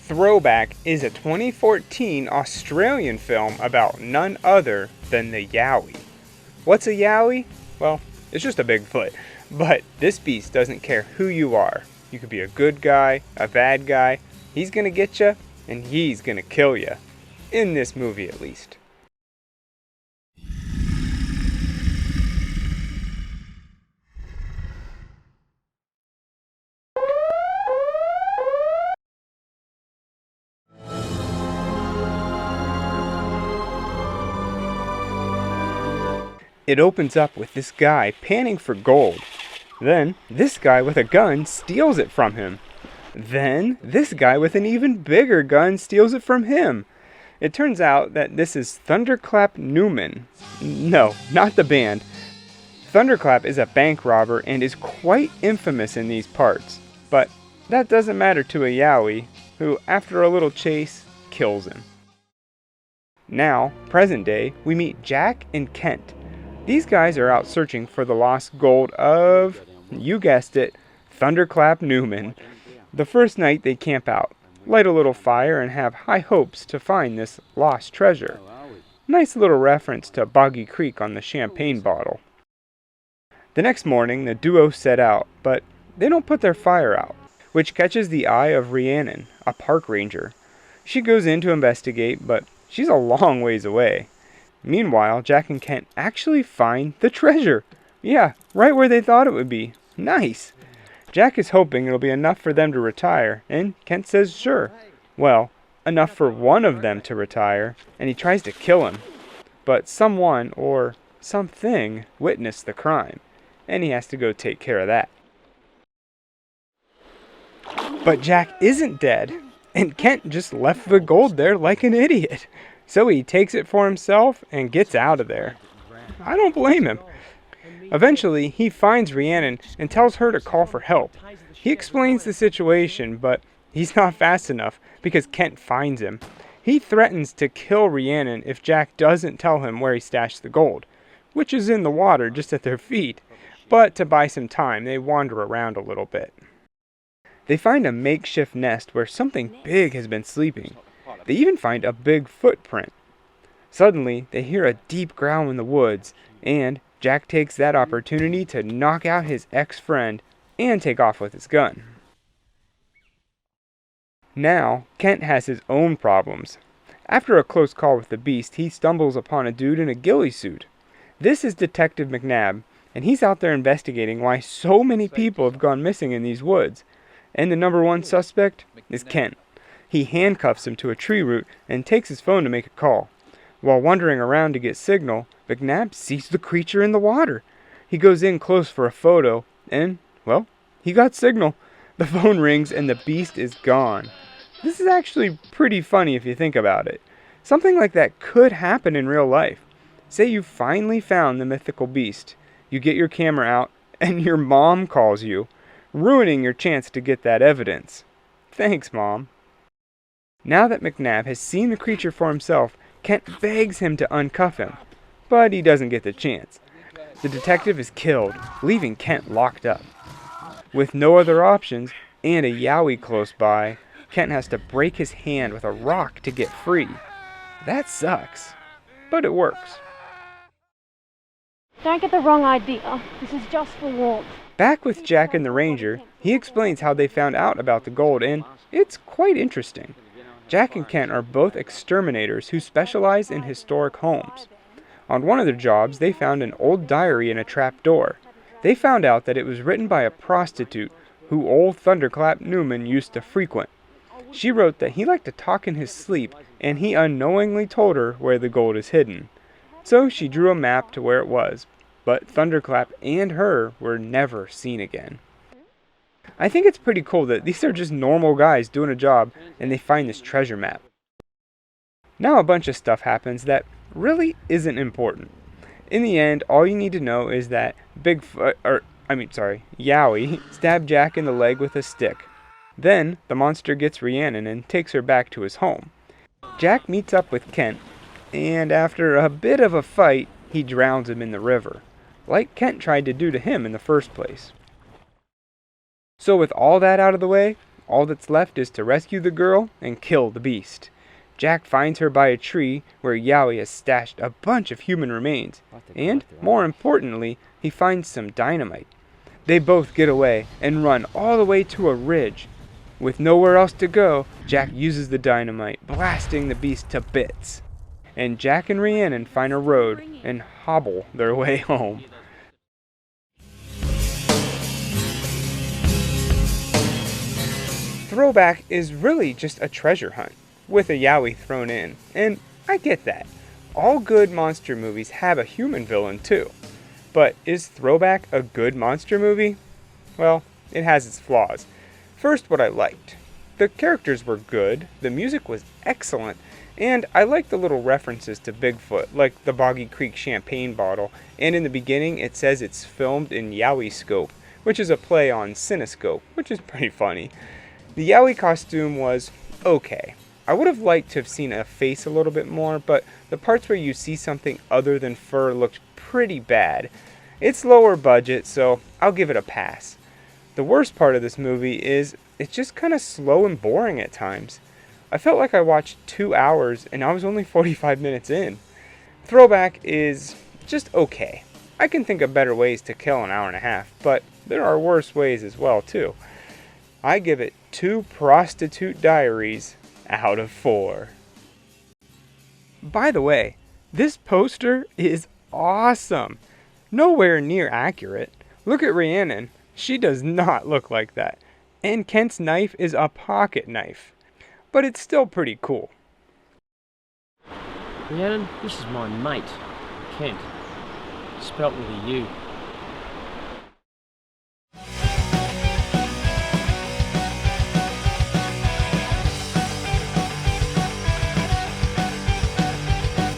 Throwback is a 2014 Australian film about none other than the Yowie. What's a Yowie? Well, it's just a Bigfoot. But this beast doesn't care who you are. You could be a good guy, a bad guy. He's gonna get you, and he's gonna kill you. In this movie, at least. It opens up with this guy panning for gold. Then, this guy with a gun steals it from him. Then, this guy with an even bigger gun steals it from him. It turns out that this is Thunderclap Newman. No, not the band. Thunderclap is a bank robber and is quite infamous in these parts. But that doesn't matter to a Yowie, who, after a little chase, kills him. Now, present day, we meet Jack and Kent. These guys are out searching for the lost gold of, you guessed it, Thunderclap Newman. The first night they camp out, light a little fire, and have high hopes to find this lost treasure. Nice little reference to Boggy Creek on the champagne bottle. The next morning the duo set out, but they don't put their fire out, which catches the eye of Rhiannon, a park ranger. She goes in to investigate, but she's a long ways away. Meanwhile, Jack and Kent actually find the treasure. Yeah, right where they thought it would be. Nice. Jack is hoping it'll be enough for them to retire, and Kent says sure. Well, enough for one of them to retire, and he tries to kill him. But someone, or something, witnessed the crime, and he has to go take care of that. But Jack isn't dead, and Kent just left the gold there like an idiot. So he takes it for himself and gets out of there. I don't blame him. Eventually, he finds Rhiannon and tells her to call for help. He explains the situation, but he's not fast enough because Kent finds him. He threatens to kill Rhiannon if Jack doesn't tell him where he stashed the gold, which is in the water just at their feet. But to buy some time, they wander around a little bit. They find a makeshift nest where something big has been sleeping. They even find a big footprint. Suddenly, they hear a deep growl in the woods, and Jack takes that opportunity to knock out his ex-friend and take off with his gun. Now, Kent has his own problems. After a close call with the beast, he stumbles upon a dude in a ghillie suit. This is Detective McNabb, and he's out there investigating why so many people have gone missing in these woods. And the number one suspect is Kent. He handcuffs him to a tree root and takes his phone to make a call. While wandering around to get signal, McNabb sees the creature in the water. He goes in close for a photo, and, well, he got signal. The phone rings and the beast is gone. This is actually pretty funny if you think about it. Something like that could happen in real life. Say you finally found the mythical beast. You get your camera out, and your mom calls you, ruining your chance to get that evidence. Thanks, Mom. Now that McNabb has seen the creature for himself, Kent begs him to uncuff him, but he doesn't get the chance. The detective is killed, leaving Kent locked up. With no other options, and a Yowie close by, Kent has to break his hand with a rock to get free. That sucks, but it works. Don't get the wrong idea. This is just for warmth. Back with Jack and the ranger, he explains how they found out about the gold, and it's quite interesting. Jack and Kent are both exterminators who specialize in historic homes. On one of their jobs, they found an old diary in a trap door. They found out that it was written by a prostitute who old Thunderclap Newman used to frequent. She wrote that he liked to talk in his sleep, and he unknowingly told her where the gold is hidden. So she drew a map to where it was, but Thunderclap and her were never seen again. I think it's pretty cool that these are just normal guys doing a job and they find this treasure map. Now a bunch of stuff happens that really isn't important. In the end, all you need to know is that Yowie stabbed Jack in the leg with a stick. Then the monster gets Rhiannon and takes her back to his home. Jack meets up with Kent, and after a bit of a fight, he drowns him in the river, like Kent tried to do to him in the first place. So with all that out of the way, All that's left is to rescue the girl and kill the beast. Jack finds her by a tree where Yowie has stashed a bunch of human remains, and, more importantly, he finds some dynamite. They both get away and run all the way to a ridge. With nowhere else to go, Jack uses the dynamite, blasting the beast to bits. And Jack and Rhiannon find a road and hobble their way home. Throwback is really just a treasure hunt, with a Yowie thrown in, and I get that. All good monster movies have a human villain too. But is Throwback a good monster movie? Well, it has its flaws. First, what I liked. The characters were good, the music was excellent, and I liked the little references to Bigfoot, like the Boggy Creek champagne bottle, and in the beginning it says it's filmed in Yowie scope, which is a play on Cinescope, which is pretty funny. The Yowie costume was okay. I would have liked to have seen a face a little bit more, but the parts where you see something other than fur looked pretty bad. It's lower budget, so I'll give it a pass. The worst part of this movie is it's just kind of slow and boring at times. I felt like I watched 2 hours and I was only 45 minutes in. Throwback is just okay. I can think of better ways to kill an hour and a half, but there are worse ways as well too. I give it 2 prostitute diaries out of 4. By the way, this poster is awesome. Nowhere near accurate. Look at Rhiannon. She does not look like that. And Kent's knife is a pocket knife. But it's still pretty cool. Rhiannon, this is my mate, Kent. Spelt with a U.